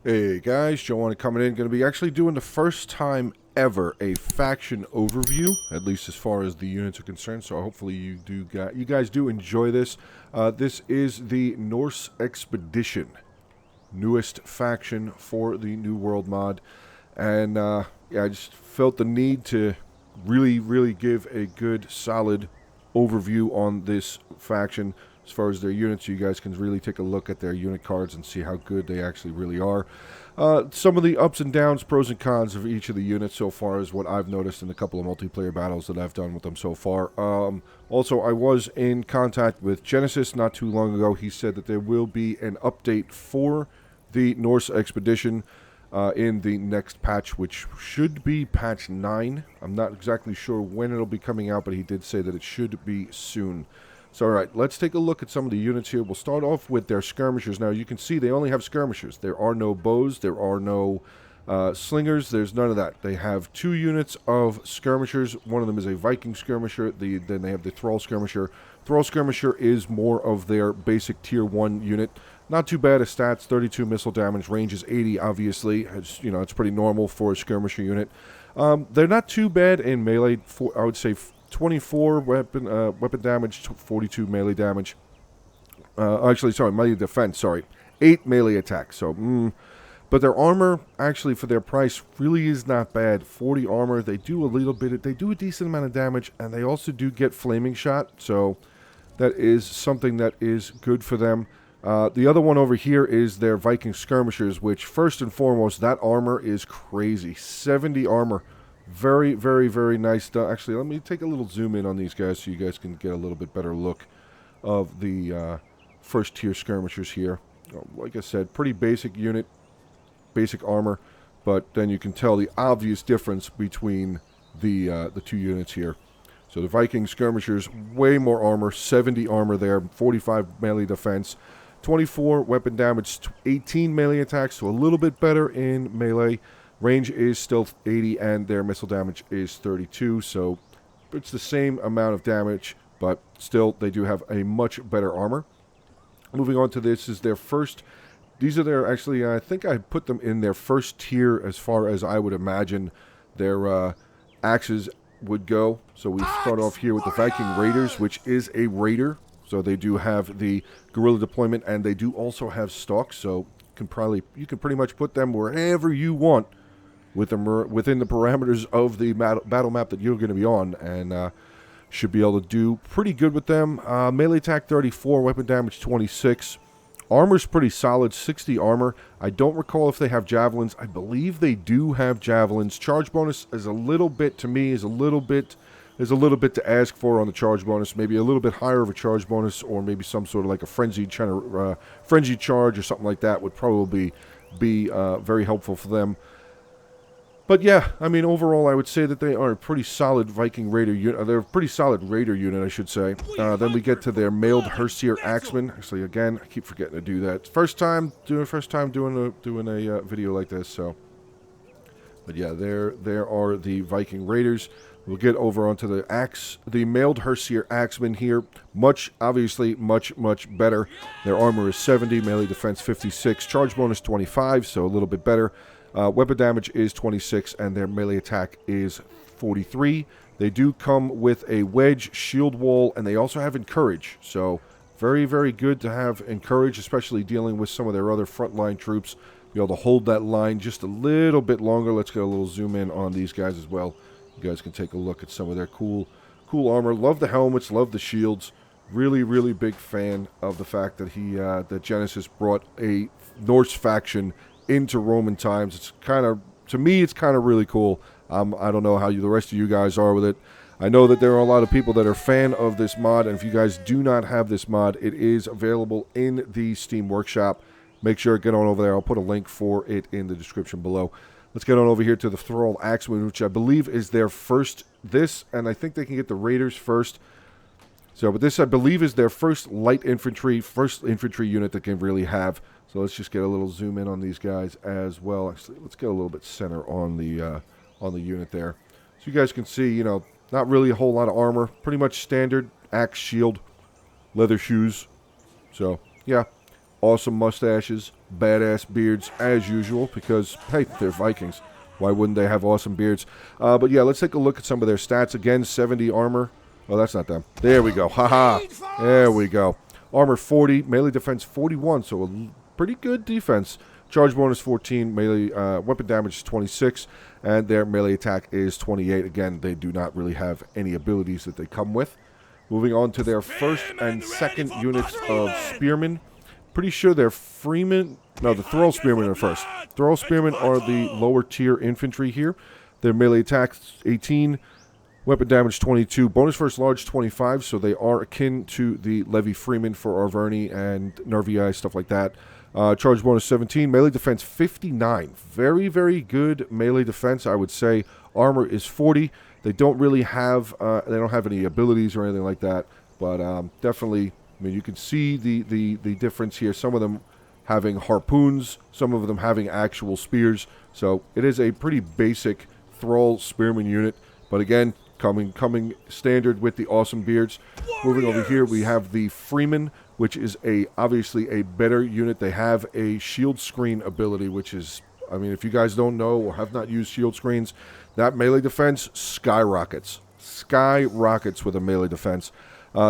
Hey guys, Joe Onit coming in. Going to be actually doing the first time ever a faction overview, at least as far as the units are concerned. So hopefully you guys do enjoy this. This is the Norse Expedition, newest faction for the New World mod, and yeah, I just felt the need to really give a good solid overview on this faction as far as their units, so you guys can really take a look at their unit cards and see how good they actually really are. Some of the ups and downs, pros and cons of each of the units so far is what I've noticed in a couple of multiplayer battles that I've done with them so far. Also, I was in contact with Genesis not too long ago. He said that there will be an update for the Norse Expedition in the next patch, which should be patch 9. I'm not exactly sure when it'll be coming out, but he did say that it should be soon. So, alright, let's take a look at some of the units here. We'll start off with their skirmishers. Now, you can see they only have skirmishers. There are no bows. There are no slingers. There's none of that. They have 2 units of skirmishers. One of them is a Viking Skirmisher. Then they have the Thrall Skirmisher. Thrall Skirmisher is more of their basic tier 1 unit. Not too bad as stats. 32 missile damage. Range is 80, obviously. It's, you know, it's pretty normal for a skirmisher unit. They're not too bad in melee. I would say 24 weapon damage, 42 melee damage. Actually, sorry, melee defense, sorry. 8 melee attack, so, But their armor, actually, for their price, really is not bad. 40 armor, they do a decent amount of damage, and they also do get flaming shot, so that is something that is good for them. The other one over here is their Viking Skirmishers, which, first and foremost, that armor is crazy. 70 armor. Very nice. Actually, let me take a little zoom in on these guys so you guys can get a little bit better look of the first tier skirmishers here. Like I said, pretty basic unit, basic armor, but then you can tell the obvious difference between the 2 units here. So the Viking Skirmishers, way more armor, 70 armor there, 45 melee defense, 24 weapon damage, 18 melee attacks, so a little bit better in melee. Range is still 80, and their missile damage is 32, so it's the same amount of damage, but still, they do have a much better armor. Moving on to this is their first. These are their, actually, I think I put them in their first tier as far as I would imagine their axes would go. So we start off here with the Viking Raiders, which is a raider. So they do have the guerrilla deployment, and they do also have stalks, so you can pretty much put them wherever you want within the parameters of the battle map that you're going to be on, and should be able to do pretty good with them. Melee attack 34, weapon damage 26. Armor's pretty solid, 60 armor. I don't recall if they have javelins. I believe they do have javelins. Charge bonus is a little bit, to me, is a little bit to ask for on the charge bonus. Maybe a little bit higher of a charge bonus, or maybe some sort of like a frenzied charge or something like that would probably be very helpful for them. But yeah, I mean, overall, I would say that they are a pretty solid Viking Raider unit. They're a pretty solid Raider unit, I should say. Then we get to their mailed Hearth Axeman. Actually, again, I keep forgetting to do that. First time doing a video like this. So, but yeah, there are the Viking Raiders. We'll get over onto the mailed Hearth Axeman here. Obviously, much better. Their armor is 70, melee defense 56, charge bonus 25, so a little bit better. Weapon damage is 26, and their melee attack is 43. They do come with a wedge, shield wall, and they also have encourage. So very good to have encourage, especially dealing with some of their other frontline troops. Be able to hold that line just a little bit longer. Let's get a little zoom in on these guys as well. You guys can take a look at some of their cool armor. Love the helmets, love the shields. Really big fan of the fact that that Genesis brought a Norse faction into Roman times. It's to me, it's kind of really cool. I don't know how the rest of you guys are with it. I know that there are a lot of people that are fan of this mod, and if you guys do not have this mod, it is available in the Steam Workshop. Make sure to get on over there. I'll put a link for it in the description below. Let's get on over here to the Thrall Axeman, which I believe is their first. And I think they can get the Raiders first. So, but this, I believe, is their first infantry unit that can really have. So let's just get a little zoom in on these guys as well. Actually, let's get a little bit center on the unit there, so you guys can see. You know, not really a whole lot of armor. Pretty much standard axe, shield, leather shoes. So yeah, awesome mustaches. badass beards as usual because, hey, they're Vikings. Why wouldn't they have awesome beards? But yeah, let's take a look at some of their stats. Again, 70 armor. Oh, that's not them. There we go. Haha. There we go. Armor 40, melee defense 41, so a pretty good defense. Charge bonus 14, melee weapon damage is 26, and their melee attack is 28. Again, they do not really have any abilities that they come with. Moving on to their first and second units of Spearmen. Pretty sure they're Freeman. No, the Thrall Skirmisher are first. Thrall Spearmen are the lower tier infantry here. Their melee attack 18, weapon damage 22, bonus first large 25, so they are akin to the Levy Freeman for Arverni and Nervii, stuff like that. Charge bonus 17, melee defense 59. Very, very good melee defense, I would say. Armor is 40. They don't really have, they don't have any abilities or anything like that, but definitely, I mean, you can see the difference here. Some of them having harpoons, some of them having actual spears. So it is a pretty basic Thrall Spearman unit. But again, coming standard with the awesome beards. Moving over here, we have the Freeman, which is obviously a better unit. They have a shield screen ability, which is, I mean, if you guys don't know or have not used shield screens, that melee defense skyrockets. Skyrockets with a melee defense.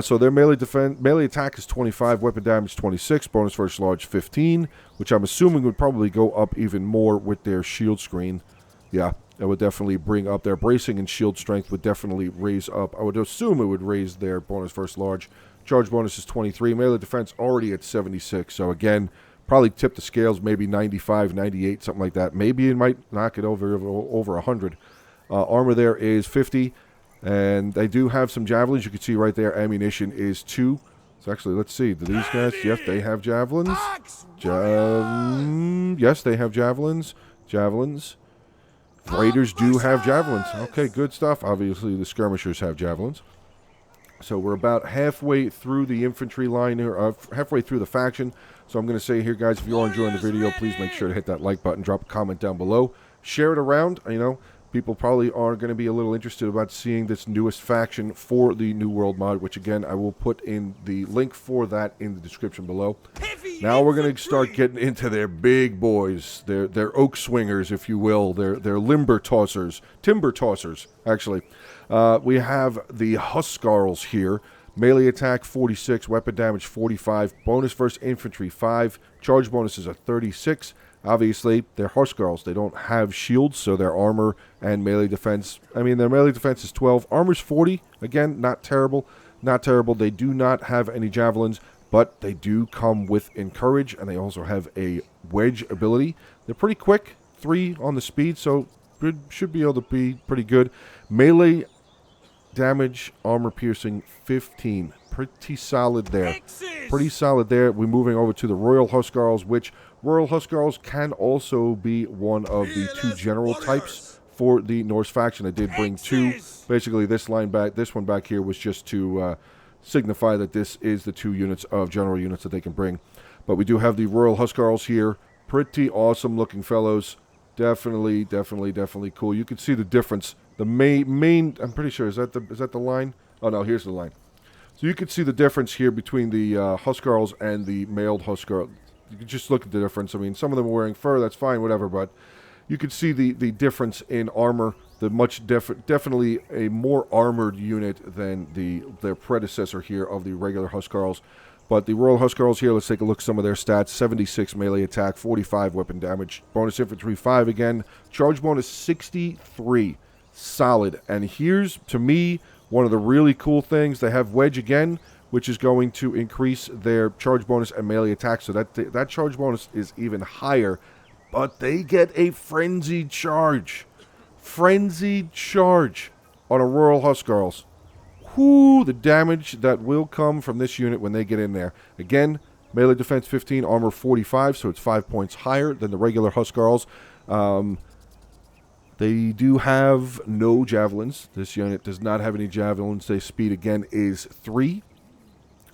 So their melee attack is 25, weapon damage 26, bonus first large 15, which I'm assuming would probably go up even more with their shield screen. Yeah, that would definitely bring up their bracing, and shield strength would definitely raise up. I would assume it would raise their bonus first large. Charge bonus is 23, melee defense already at 76. So again, probably tip the scales, maybe 95, 98, something like that. Maybe it might knock it over 100. Armor there is 50. And they do have some javelins. You can see right there, ammunition is 2. So actually, let's see. Do these guys, yes, they have javelins. Yes, they have javelins. Javelins. Raiders do have javelins. Okay, good stuff. Obviously, the skirmishers have javelins. So we're about halfway through the infantry line here, halfway through the faction. So I'm going to say here, guys, if you are enjoying the video, please make sure to hit that like button, drop a comment down below, share it around. You know, people probably are going to be a little interested about seeing this newest faction for the New World mod, which again, I will put in the link for that in the description below. Now we're going to start getting into their big boys, their oak swingers, if you will, their timber tossers, actually. We have the Husquarels here. Melee attack 46, weapon damage 45, bonus versus infantry 5, charge bonuses are 36. Obviously, they're Husquarels. They don't have shields, so their armor and melee defense, I mean, their melee defense is 12. Armor's 40. Again, not terrible. Not terrible. They do not have any javelins, but they do come with Encourage, and they also have a wedge ability. They're pretty quick, 3 on the speed, so should be able to be pretty good. Melee damage, armor piercing, 15. Pretty solid there. Pretty solid there. We're moving over to the Royal Husquarels, which Royal Husquarels can also be one of the 2 general types for the Norse faction. I did bring 2. Basically, this one back here was just to signify that this is the 2 units of general units that they can bring. But we do have the Royal Husquarels here. Pretty awesome looking fellows. Definitely cool. You can see the difference. The main I'm pretty sure, is that the line? Oh no, here's the line. So you can see the difference here between the Husquarels and the mailed Husquarels. You can just look at the difference. I mean, some of them are wearing fur, that's fine, whatever, but you can see the difference in armor. The definitely a more armored unit than their predecessor here of the regular Husquarels. But the Royal Husquarels here, let's take a look at some of their stats. 76 melee attack, 45 weapon damage, bonus infantry 5 again, charge bonus 63. Solid. And here's, to me, one of the really cool things. They have wedge again, which is going to increase their charge bonus and melee attack. So that charge bonus is even higher. But they get a frenzied charge. Frenzied charge on a Royal Husquarels. Whoo, the damage that will come from this unit when they get in there. Again, melee defense 15, armor 45, so it's 5 points higher than the regular Husquarels. They do have no javelins. This unit does not have any javelins. Their speed, again, is 3.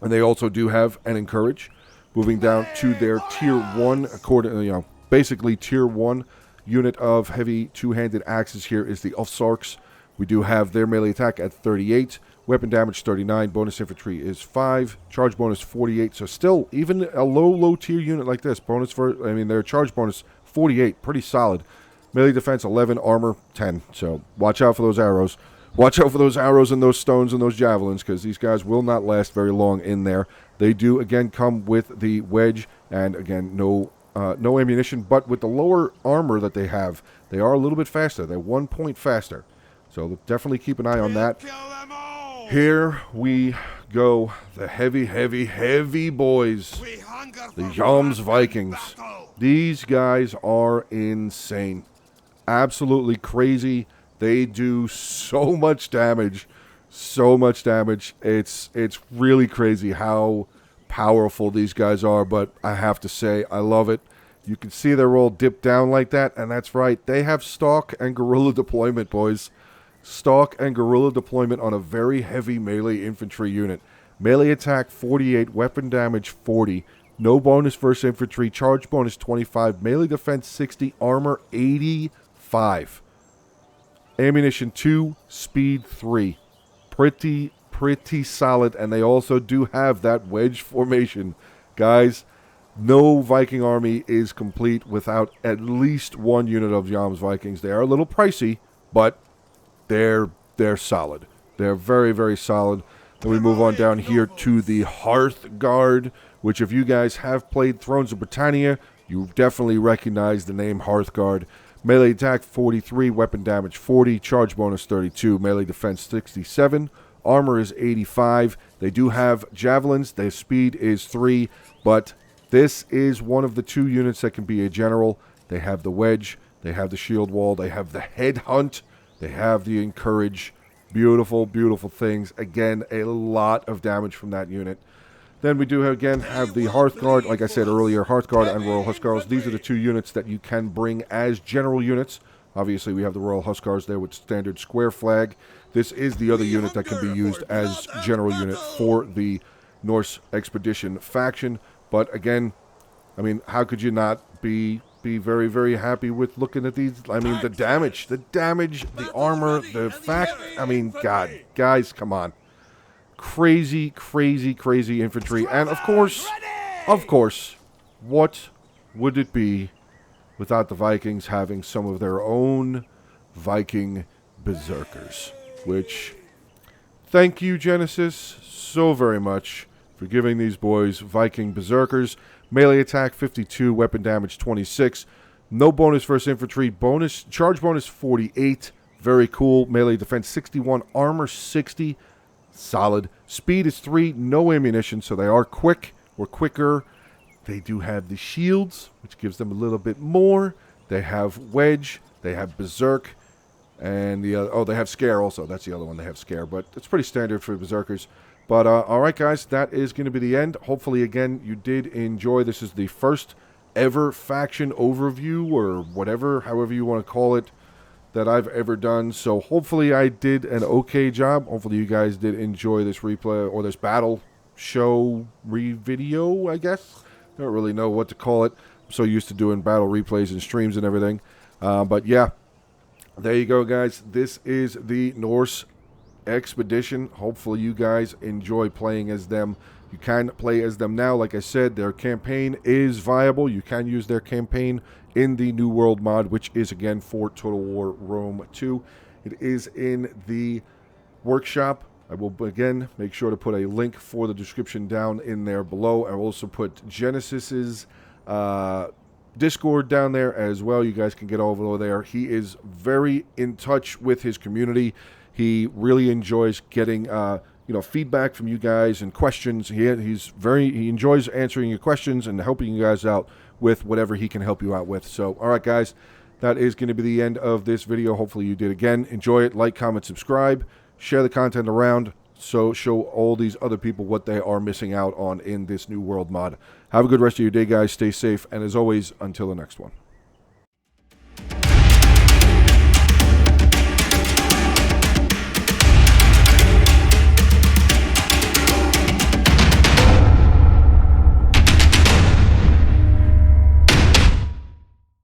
And they also do have an Encourage. Moving down to their Tier 1, basically Tier 1 unit of heavy two-handed axes here is the Ulfsarks. We do have their melee attack at 38, weapon damage 39, bonus infantry is 5, charge bonus 48. So still, even a low tier unit like this, their charge bonus 48, pretty solid. Melee defense 11, armor 10. So watch out for those arrows. Watch out for those arrows and those stones and those javelins, because these guys will not last very long in there. They do, again, come with the wedge, and, again, no ammunition. But with the lower armor that they have, they are a little bit faster. They're 1 point faster. So definitely keep an eye on that. Here we go. The heavy boys. The Yams Vikings. These guys are insane. Absolutely crazy. They do so much damage. So much damage. It's really crazy how powerful these guys are, but I have to say, I love it. You can see they're all dipped down like that, and that's right. They have stalk and guerrilla deployment, boys. Stalk and guerrilla deployment on a very heavy melee infantry unit. Melee attack 48, weapon damage 40. No bonus versus infantry, charge bonus 25, melee defense 60, armor 85. Ammunition 2, speed 3. Pretty solid, and they also do have that wedge formation. Guys, no Viking army is complete without at least one unit of Yams Vikings. They are a little pricey, but they're solid. They're very solid. Then we move on down here to the Hearth Guard, which if you guys have played Thrones of Britannia, you definitely recognize the name Hearth Guard. Melee attack 43, weapon damage 40, charge bonus 32, melee defense 67, armor is 85. They do have javelins. Their speed is 3, but this is one of the 2 units that can be a general. They have the wedge, they have the shield wall, they have the headhunt, they have the encourage. Beautiful things. Again, a lot of damage from that unit. Then we do have the Hearth Guard. Like I said earlier, Hearth Guard and Royal Husquarels. These are the 2 units that you can bring as general units. Obviously, we have the Royal Husquarels there with standard square flag. This is the other unit that can be used as general unit for the Norse expedition faction. But again, I mean, how could you not be very happy with looking at these? I mean, the damage, the armor, the fact. I mean, God, guys, come on. Crazy infantry. And of course, what would it be without the Vikings having some of their own Viking Berserkers? Which, thank you, Genesis, so very much for giving these boys Viking Berserkers. Melee attack 52, weapon damage 26. No bonus versus infantry. Charge bonus 48. Very cool. Melee defense 61, armor 60. Solid. Speed is 3, no ammunition, so they are quick or quicker. They do have the shields, which gives them a little bit more. They have wedge, they have berserk, and they have scare also. That's the other one. They have scare, but it's pretty standard for berserkers. But all right, guys, that is going to be the end. Hopefully, again, you did enjoy. This is the first ever faction overview, or whatever, however you want to call it, that I've ever done. So hopefully I did an okay job. Hopefully you guys did enjoy this replay, or this battle show video, I guess. I don't really know what to call it. I'm so used to doing battle replays and streams and everything. But yeah, there you go, guys. This is the Norse expedition. Hopefully you guys enjoy playing as them. You can play as them now. Like I said, their campaign is viable. You can use their campaign in the New World mod, which is, again, for Total War Rome 2. It is in the workshop. I will, again, make sure to put a link for the description down in there below. I will also put Genesis's Discord down there as well. You guys can get over there. He is very in touch with his community. He really enjoys getting feedback from you guys and questions. He enjoys answering your questions and helping you guys out with whatever he can help you out with. So, all right, guys, that is going to be the end of this video. Hopefully you did. Again, enjoy it. Like, comment, subscribe. Share the content around. So show all these other people what they are missing out on in this New World mod. Have a good rest of your day, guys. Stay safe. And as always, until the next one.